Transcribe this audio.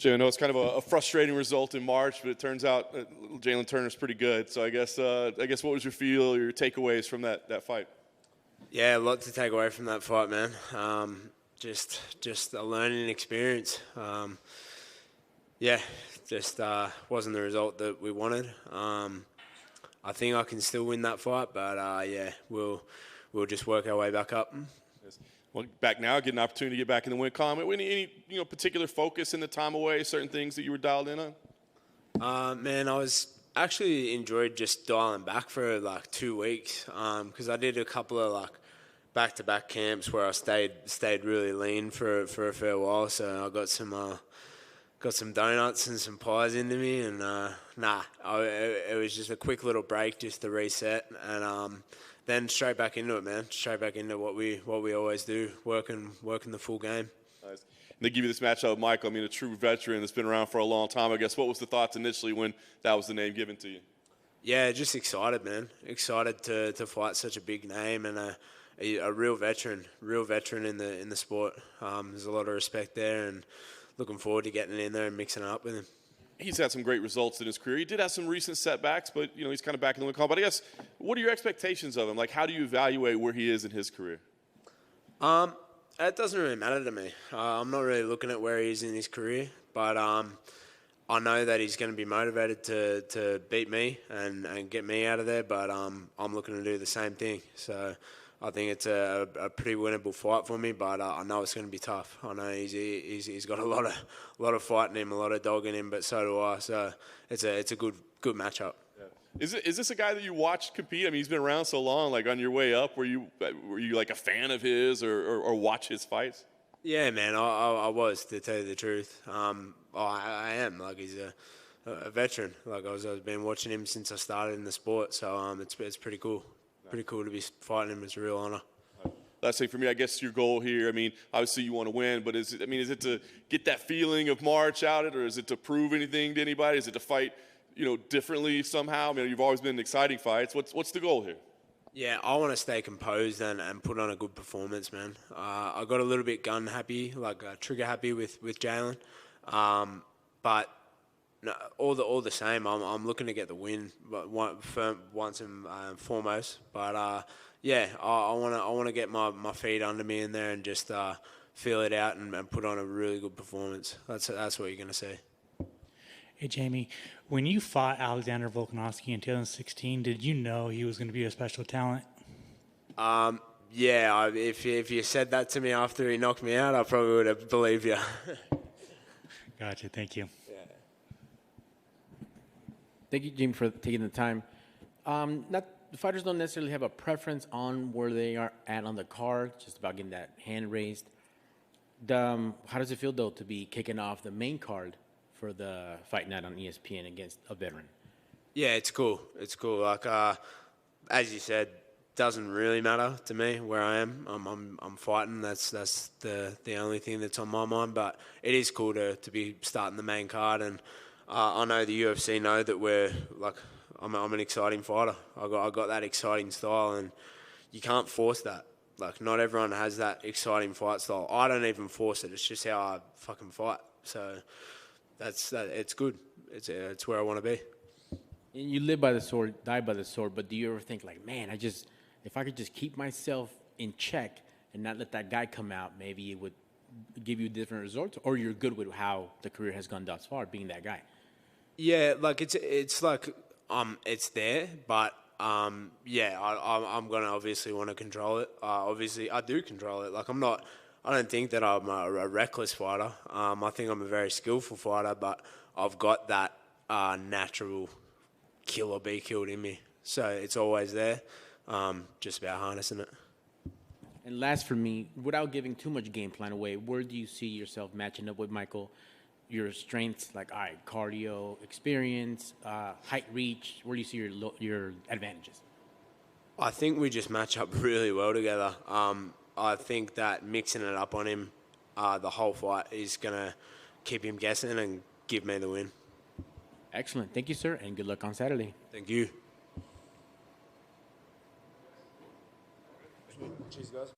Jay, I know it's kind of a frustrating result in March, but it turns out Jalen Turner's pretty good. So I guess what was your feel, your takeaways from that fight? Yeah, a lot to take away from that fight, man. Just a learning experience. Just wasn't the result that we wanted. I think I can still win that fight, but we'll just work our way back up. Well, back now, get an opportunity to get back in the win column. Any particular focus in the time away? Certain things that you were dialed in on? Man, I was actually enjoyed just dialing back for like 2 weeks because I did a couple of like back-to-back camps where I stayed really lean for a fair while. So I got some donuts and some pies into me, and it was just a quick little break just to reset, and then straight back into it, man. Straight back into what we always do, working the full game. Nice. And they give you this matchup with Michael. I mean, a true veteran that's been around for a long time. I guess what was the thoughts initially when that was the name given to you? Yeah, just excited, man. Excited to fight such a big name and a real veteran in the sport. There's a lot of respect there, and looking forward to getting in there and mixing it up with him. He's had some great results in his career. He did have some recent setbacks, but he's kind of back in the win column. But I guess, what are your expectations of him? Like, how do you evaluate where he is in his career? It doesn't really matter to me. I'm not really looking at where he is in his career, but I know that he's going to be motivated to beat me and get me out of there. But I'm looking to do the same thing. So I think it's a pretty winnable fight for me, but I know it's going to be tough. I know he's got a lot of fight in him, a lot of dog in him, but so do I. So it's a good matchup. Yeah. Is this a guy that you watched compete? I mean, he's been around so long. Like on your way up, were you like a fan of his or watch his fights? Yeah, man, I was, to tell you the truth. I am. Like he's a veteran. Like I've been watching him since I started in the sport. So it's pretty cool. Pretty cool to be fighting him. It's a real honor. Last thing for me, I guess your goal here, I mean, obviously you want to win, but is it to get that feeling of March out of it, or is it to prove anything to anybody? Is it to fight, differently somehow? I mean, you've always been in exciting fights. What's the goal here? Yeah, I want to stay composed and put on a good performance, man. I got a little bit gun happy, like trigger happy with Jalen, but no, all the same, I'm looking to get the win, but once and foremost. But I want to get my feet under me in there and just feel it out and put on a really good performance. That's what you're gonna see. Hey Jamie, when you fought Alexander Volkanovski in 2016, did you know he was going to be a special talent? Yeah. If you said that to me after he knocked me out, I probably would have believed you. Gotcha. Thank you. Thank you, Jim, for taking the time. The fighters don't necessarily have a preference on where they are at on the card, just about getting that hand raised. How does it feel, though, to be kicking off the main card for the fight night on ESPN against a veteran? Yeah, it's cool. It's cool. Like, as you said, doesn't really matter to me where I am. I'm fighting. That's the only thing that's on my mind. But it is cool to be starting the main card, and I know the UFC know that I'm an exciting fighter. I got that exciting style, and you can't force that. Like, not everyone has that exciting fight style. I don't even force it. It's just how I fucking fight. So it's good. It's where I want to be. You live by the sword, die by the sword. But do you ever think like, man, if I could just keep myself in check and not let that guy come out, maybe it would give you different results? Or you're good with how the career has gone thus far, being that guy? Yeah, like it's like it's there, but I'm gonna obviously want to control it. Obviously, I do control it. Like I don't think that I'm a reckless fighter. I think I'm a very skillful fighter, but I've got that natural kill or be killed in me. So it's always there. Just about harnessing it. And last for me, without giving too much game plan away, where do you see yourself matching up with Michael? Your strengths, like cardio, experience, height, reach. Where do you see your advantages? I think we just match up really well together. I think that mixing it up on him the whole fight is gonna keep him guessing and give me the win. Excellent. Thank you, sir, and good luck on Saturday. Thank you. Cheers, guys.